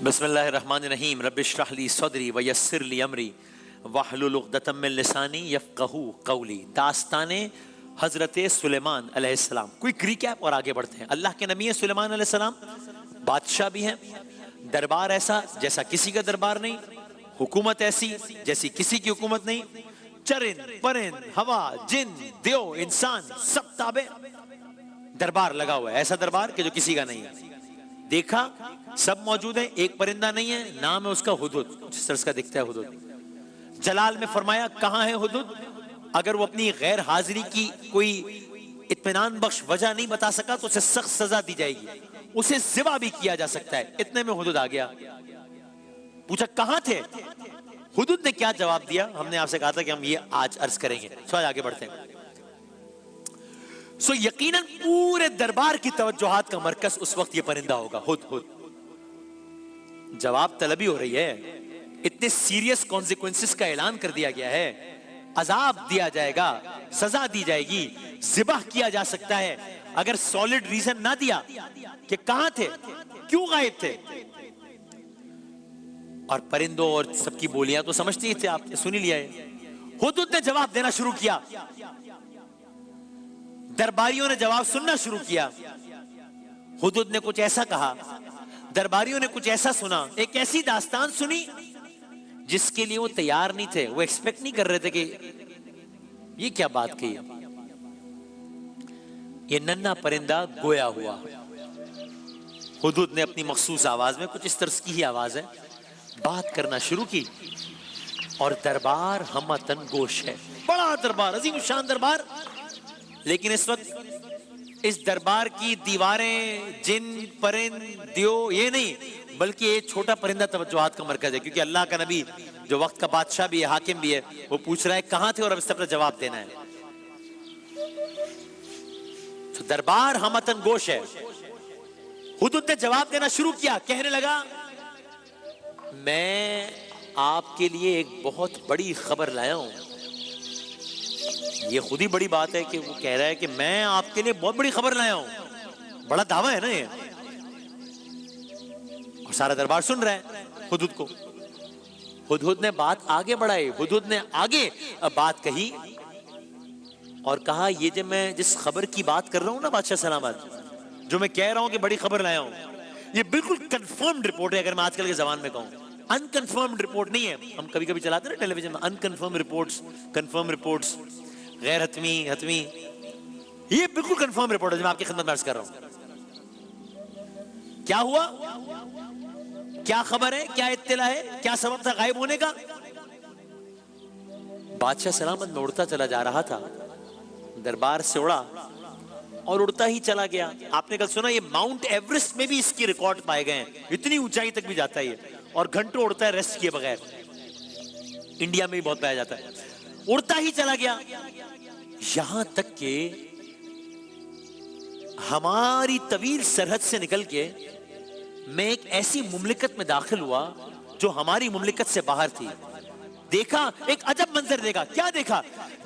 बिस्मिल्लाहिर्रहमानिर्रहीम रब्बिश्रह ली सदरी व यस्सिर ली अमरी वहलुल उक़दतम मिन लिसानी यफ़क़हू क़ौली। दास्ताने हज़रत सुलेमान अलैहिस्सलाम। क्विक रिकैप और आगे बढ़ते हैं। अल्लाह के नबी है सुलेमान अलैहिस्सलाम, बादशाह भी हैं, दरबार ऐसा जैसा किसी का दरबार नहीं, हुकूमत ऐसी जैसी किसी की हुकूमत नहीं, चरिंद परिंद हवा जिन देव इंसान सब ताबे, दरबार लगा हुआ है, ऐसा दरबार कि जो किसी का नहीं है। देखा सब मौजूद है, एक परिंदा नहीं है, नाम है उसका हुदुद, जिस तरह का दिखता है हुदुद। जलाल में फरमाया कहां है हुदुद? अगर वो अपनी गैर हाजिरी की कोई इत्मीनान बख्श वजह नहीं बता सका तो उसे सख्त सजा दी जाएगी, उसे ज़िबा भी किया जा सकता है। इतने में हुदुद आ गया, पूछा कहां थे? हुदुद ने क्या जवाब दिया? हमने आपसे कहा था कि हम ये आज अर्ज करेंगे। सो आगे बढ़ते हैं। सो यकीनन पूरे दरबार की तवज्जोहात का मरकज उस वक्त ये परिंदा होगा, हुदहुद। जवाब तलबी हो रही है, इतने सीरियस कॉन्सिक्वेंसेस का ऐलान कर दिया गया है, अजाब दिया जाएगा, सजा दी जाएगी, ज़िबह किया जा सकता है। अगर सॉलिड रीजन ना दिया कि कहां थे, क्यों गायब थे। और परिंदों और सबकी बोलियां तो समझती ही थे, आपने सुन ही लिया है। हुदुद ने जवाब देना शुरू किया, दरबारियों ने जवाब सुनना शुरू किया। हुदुद ने कुछ ऐसा कहा, दरबारियों ने कुछ ऐसा सुना, एक ऐसी दास्तान सुनी जिसके लिए वो तैयार नहीं थे, वो एक्सपेक्ट नहीं कर रहे थे कि ये क्या बात कही। ये नन्हा परिंदा गोया हुआ। हुदुद ने अपनी मखसूस आवाज में, कुछ इस तरह की ही आवाज है, बात करना शुरू की। और दरबार हमतन गोश है, बड़ा दरबार, अजीम शान दरबार। लेकिन इस वक्त इस दरबार की दीवारें जिन परिंद दियो ये नहीं, बल्कि ये छोटा परिंदा तवज्जोहात का मरकज है। क्योंकि अल्लाह का नबी जो वक्त का बादशाह भी है, हाकिम भी है, वो पूछ रहा है कहां थे और अब इस पर जवाब देना है। तो दरबार हमतन गोश है। हुदुद ने जवाब देना शुरू किया, कहने लगा मैं आपके लिए एक बहुत बड़ी खबर लाया हूं। ये खुद ही बड़ी बात है कि वो कह रहा है कि मैं आपके लिए बहुत बड़ी खबर लाया हूं, बड़ा दावा है ना ये। और सारा दरबार सुन रहा है हुदुद को। हुदहुद ने बात आगे बढ़ाई, हुदहुद ने आगे बात कही और कहा ये जो मैं जिस खबर की बात कर रहा हूं ना बादशाह सलामत, जो मैं कह रहा हूं कि बड़ी खबर लाया हूं, ये बिल्कुल कंफर्म्ड रिपोर्ट है। अगर मैं आजकल के जमाने में कहूं, अनकंफर्म्ड रिपोर्ट नहीं है। हम कभी कभी चलाते हैं टेलीविजन में अनकंफर्म रिपोर्ट्स, कंफर्म रिपोर्ट्स, गैर हतमी हतमी। ये बिल्कुल कंफर्म रिपोर्ट है जो मैं आपकी खिदमत में अर्ज कर रहा हूं। क्या हुआ, क्या खबर है, क्या इत्तला है, क्या सबब था गायब होने का? बादशाह सलामत में उड़ता चला जा रहा था, दरबार से उड़ा और उड़ता ही चला गया। आपने कल सुना ये माउंट एवरेस्ट में भी इसकी रिकॉर्ड पाए गए हैं, इतनी ऊंचाई तक भी जाता है ये, और घंटों उड़ता है रेस्ट किए बगैर। इंडिया में भी बहुत पाया जाता है। उड़ता ही चला गया, यहां तक कि हमारी तवील सरहद से निकल के मैं एक ऐसी मुमलिकत में दाखिल हुआ जो हमारी मुमलिकत से बाहर थी। देखा एक अजब मंजर, देखा क्या देखा,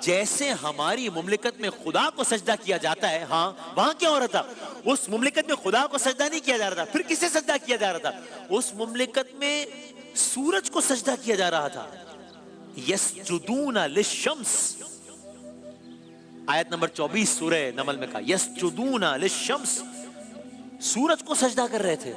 जैसे हमारी मुमलिकत में खुदा को सजदा किया जाता है। हाँ, वहां क्या हो रहा था, उस मुमलिकत में खुदा को सजदा नहीं किया जा रहा था, फिर किसे सजदा किया जा रहा था? उस मुमलिकत में सूरज को सजदा किया जा रहा था। यस्जुदूना लिश्शम्स, आयत नंबर 24 सूरह नमल में कहा यस्जुदूना लिश्शम्स, सूरज को सजदा कर रहे थे।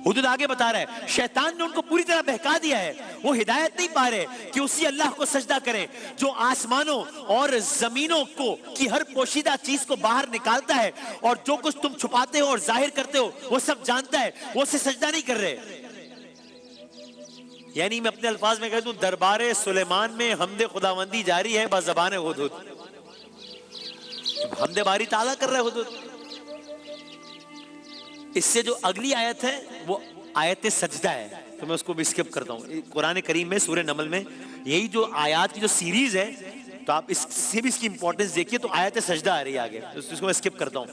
हुदुद आगे बता रहा है शैतान ने उनको पूरी तरह बहका दिया है, वो हिदायत नहीं पा रहे कि उसी अल्लाह को सजदा करें जो आसमानों और जमीनों को की हर पोशीदा चीज को बाहर निकालता है, और जो कुछ तुम छुपाते हो और जाहिर करते हो वो सब जानता है, वो उसे सजदा नहीं कर रहे। यानी मैं अपने अल्फाज में कह दूं, दरबारे सुलेमान में हमदे खुदावंदी जारी है बज़बान हुदुद। हमदे बारी ताला कर रहा है हुदुद। इससे जो अगली आयत है वो आयत सजदा है, तो मैं उसको भी स्किप करता हूं। कुरान करीम में सूरह नमल में यही जो आयत की जो सीरीज है, तो आप इससे भी इसकी इंपॉर्टेंस देखिए, तो आयत सजदा आ रही है आगे, तो इसको मैं स्किप करता हूं,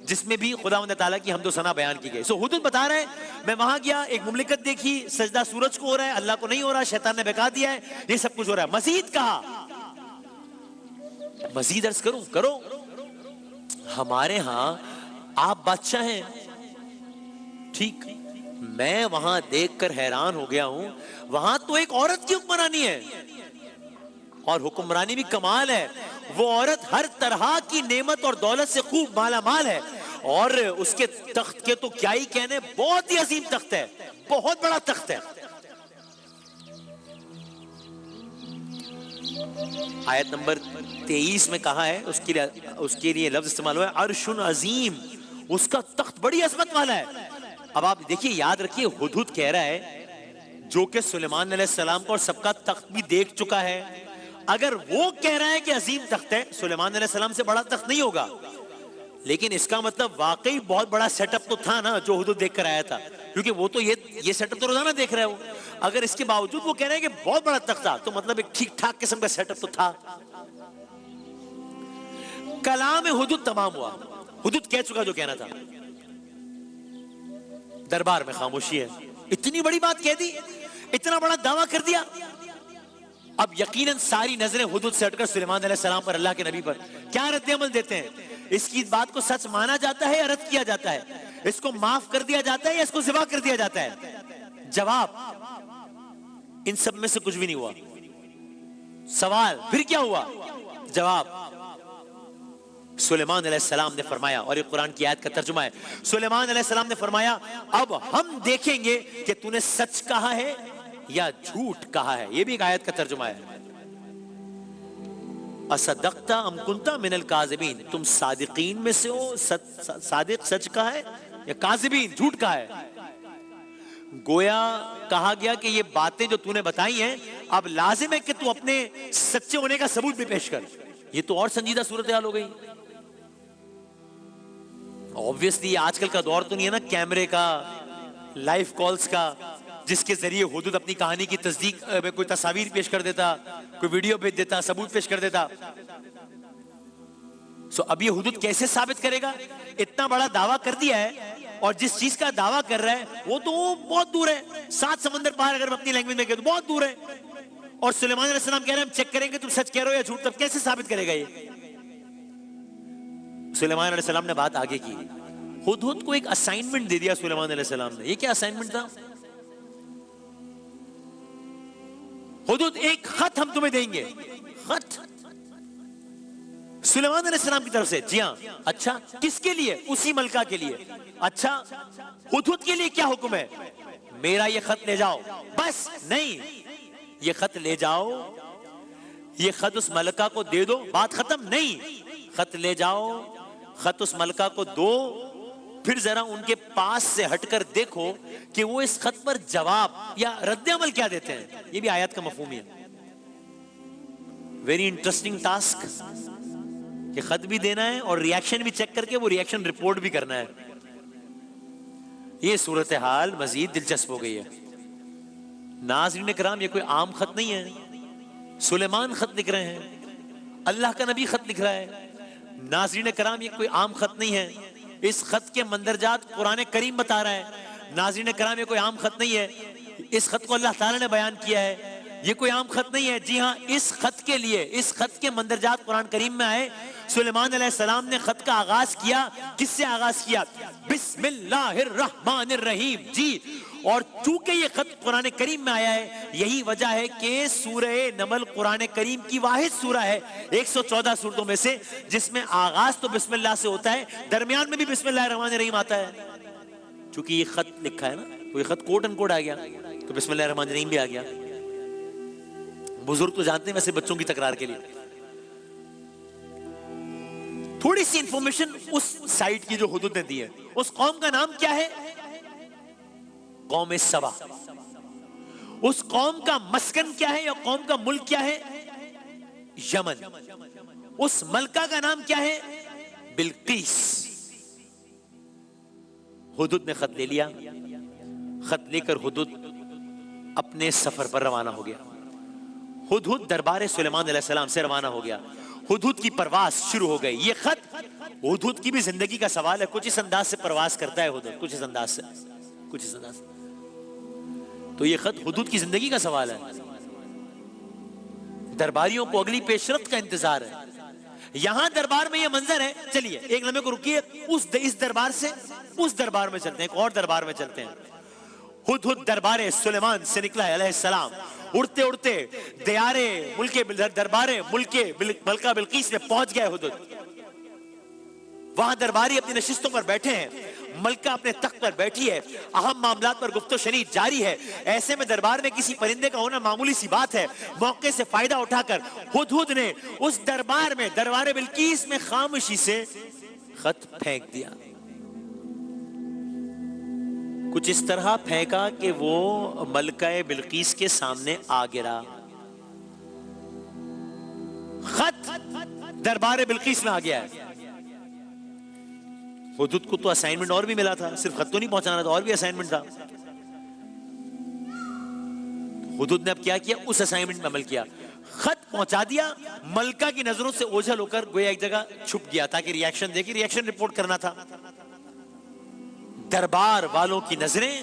जिसमें भी खुदावंद ताला की हमदो सना बयान की गई। सो हुदुद बता रहे हैं मैं वहां गया, एक मुमलिकत देखी, सजदा सूरज को हो रहा है, अल्लाह को नहीं हो रहा, शैतान ने बहका दिया है, ये सब कुछ हो रहा है। मजीद कहा, मजीद अर्ज करूं, करो, हमारे यहां आप बादशाह हैं, ठीक, मैं वहां देखकर हैरान हो गया हूं, वहां तो एक औरत की हुक्मरानी है, और हुक्मरानी भी कमाल है। वो औरत हर तरह की नेमत और दौलत से खूब माला माल है, और उसके तख्त के तो क्या ही कहने, बहुत ही अजीम तख्त है, बहुत बड़ा तख्त है। आयत नंबर 23 में कहा है, उसके लिए लफ्ज इस्तेमाल हुआ है अर्शुन अजीम, उसका तख्त बड़ी अजमत वाला है। अब आप देखिए, याद रखिए, हुदहुद कह रहा है जो कि सुलेमान अलैहिस्सलाम को और सबका तख्त भी देख चुका है, अगर वो कह रहा है कि अजीम तख्त है, सुलेमान अलैहिस्सलाम से बड़ा तख्त नहीं होगा। लेकिन इसका मतलब वाकई बहुत बड़ा सेटअप तो था ना जो हुदहुद देख कर आया था, क्योंकि वो तो ये सेटअप तो रोजाना देख रहा है वो। अगर इसके बावजूद वो कह रहे हैं कि बहुत बड़ा तख्त था, तो मतलब एक ठीक ठाक किस्म का सेटअप तो था। कलाम हुदहुद तमाम हुआ, हुदहुद कह चुका जो कहना था, दरबार में खामोशी है। इतनी बड़ी बात कह दी, इतना बड़ा दावा कर दिया। अब यकीनन सारी नजरें हुदहुद से हटकर सुलेमान अलैहिस्सलाम पर, अल्लाह के नबी पर। क्या रद्द-ए-अमल देते हैं? इसकी बात को सच माना जाता है या रद्द किया जाता है? इसको माफ कर दिया जाता है या इसको ज़िबा कर दिया जाता है? जवाब, इन सब में से कुछ भी नहीं हुआ। सवाल, फिर क्या हुआ? जवाब, सुलेमान अलैहिस्सलाम ने फरमाया, और ये कुरान की आयत का तर्जुमा है, सुलेमान अलैहिस्सलाम ने फरमाया, अब हम देखेंगे कि तूने सच कहा है या झूठ कहा है। ये भी एक आयत का तर्जुमा है। असदक्ता अम कुंता मिनल काज़िबीन, तुम सादिकीन में से हो, सादिक सच कहा है या काज़िबीन झूठ कहा है। गोया कहा गया कि ये बातें जो तूने बताई हैं, अब लाजिम है कि तू अपने सच्चे होने का सबूत भी पेश कर। ये तो और संजीदा सूरत हाल हो गई। ऑब्वियसली आजकल का दौर तो नहीं है ना कैमरे का, लाइव कॉल्स का, जिसके जरिए हुदहुद अपनी कहानी की तस्दीक में कोई तस्वीर पेश कर देता, कोई वीडियो भेज देता, सबूत पेश कर देता। सो अब ये हुदहुद कैसे साबित करेगा? इतना बड़ा दावा कर दिया है, और जिस चीज का दावा कर रहा है वो तो बहुत दूर है, 7 समंदर पार, अगर अपनी लैंग्वेज में कहे तो बहुत दूर है। और सुलेमान अलैहिस्सलाम कह रहे हैं हम चेक करेंगे तुम सच कह रहे हो या झूठ, तब कैसे साबित करेगा ये? सुलेमान अलैहिस्सलाम ने बात आगे की, हुदहुद को एक असाइनमेंट दे दिया सुलेमान अलैहिस्सलाम ने। ये क्या असाइनमेंट था? हुदहुद, एक खत हम तुम्हें देंगे। खत सुलेमान अलैहिस्सलाम की तरफ से? जी हाँ। अच्छा, किसके लिए? उसी मलका के लिए। अच्छा, हुदहुद के लिए क्या हुक्म है? मेरा ये खत ले जाओ। बस? नहीं, ये खत ले जाओ, ये खत उस मलका को दे दो, बात खत्म? नहीं, खत ले जाओ, खत उस मलका को दो, फिर जरा उनके पास से हटकर देखो कि वो इस खत पर जवाब या रद्द-ए-अमल क्या देते हैं। ये भी आयत का मफहूम है। वेरी इंटरेस्टिंग टास्क कि खत भी देना है और रिएक्शन भी चेक करके वो रिएक्शन रिपोर्ट भी करना है। ये सूरत हाल मजीद दिलचस्प हो गई है। नाज़रीन किराम, ये कोई आम खत नहीं है। सुलेमान खत लिख रहे हैं, अल्लाह का नबी खत लिख रहा है। नाज़रीन किराम, ये कोई आम खत नहीं है। इस खत के मंदरजात कुरान करीम बता रहा है। नाज़रीन किराम, ये कोई आम खत नहीं है। इस खत को अल्लाह ताला ने बयान किया है, ये कोई आम खत नहीं है। जी हाँ, इस खत के लिए, इस खत के मंदरजात कुरान करीम में आए। सुलेमान अलैहिस्सलाम ने खत का आगाज किया, किससे आगाज किया? बिस्मिल्लाहिर्रहमानिर्रहीम। जी, और चूंकि ये खत कुरान करीम में आया है, यही वजह है कि सूरह नमल कुरान करीम की वाहिद सूरह है 114 सूरतों में से जिसमें आगाज तो बिस्मिल्लाह से होता है, दरमियान में भी बिस्मिल्लाहिर्रहमानिर्रहीम आता है। चूंकि ये खत लिखा है ना, तो ये खत कोट एंड कोट आ गया, तो बिस्मिल्लाहिर्रहमानिर्रहीम भी आ गया। बुजुर्ग तो जानते हैं वैसे बच्चों की तकरार के लिए। थोड़ी सी इंफॉर्मेशन उस साइट की जो हुदहुद ने दी है। उस कौम का नाम क्या है? कौम सबा। उस कौम का मस्कन क्या है या कौम का मुल्क क्या है? यमन। उस मलका का नाम क्या है? बिल्किस। हुदहुद ने खत ले लिया। खत लेकर हुदहुद अपने सफर पर रवाना हो गया। हुदहुद दरबार सुलेमान अलैहिस्सलाम से रवाना हो गया। हुदहुद की परवास शुरू हो गई। ये खत हुदहुद की भी जिंदगी का सवाल है। कुछ इस अंदाज से परवास करता है हुदहुद, कुछ इस अंदाज से, कुछ इस अंदाज से। तो ये खत हुदहुद की जिंदगी का सवाल है। दरबारियों को अगली पेशरफ्त का इंतजार है। यहां दरबार में ये मंजर है। चलिए एक लम्हे को रुकिए, इस दरबार से उस दरबार में चलते हैं, एक और दरबार में चलते हैं। हुदहुद दरबारे सुलेमान से निकला है अलैहिस्सलाम। उड़ते उड़ते दियारे मुल्के दरबारे मुल्के मलका बिल्कीस में पहुंच गए हुदहुद। वहां दरबारी अपनी नशिस्तों पर बैठे हैं, मलका अपने तख्त पर बैठी है, अहम मामलात पर गुफ्तो शनी जारी है। ऐसे में दरबार में किसी परिंदे का होना मामूली सी बात है। मौके से फायदा उठाकर हुदहुद ने उस दरबार में, दरबार बिल्कीस में खामोशी से खत फेंक दिया। कुछ इस तरह फेंका कि वो मलका बिल्कीस के सामने आ गिरा। खत दरबार बिल्कीस में आ गया है। हुदहुद को तो असाइनमेंट और भी मिला था, सिर्फ खत तो नहीं पहुंचाना था, और भी असाइनमेंट था। हुदहुद ने अब क्या किया, उस असाइनमेंट में अमल किया, खत पहुंचा दिया। मलका की नजरों से ओझल होकर गोया एक जगह छुप गया ताकि रिएक्शन देखी, रिएक्शन रिपोर्ट करना था। दरबार वालों की नजरें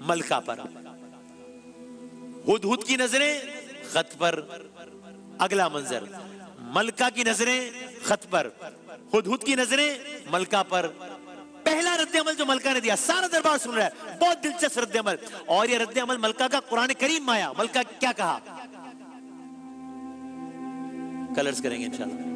मलका पर, हुदहुद की नजरें खत पर। अगला मंजर, मलका की नजरें खत पर, हुदहुद की नजरें मलका पर। पहला रद्द अमल जो मलका ने दिया, सारा दरबार सुन रहा है, बहुत दिलचस्प रद्द अमल। और यह रद्द अमल मलका का कुरान करीम में आया। मलका क्या कहा, कलर्स करेंगे इंशाल्लाह।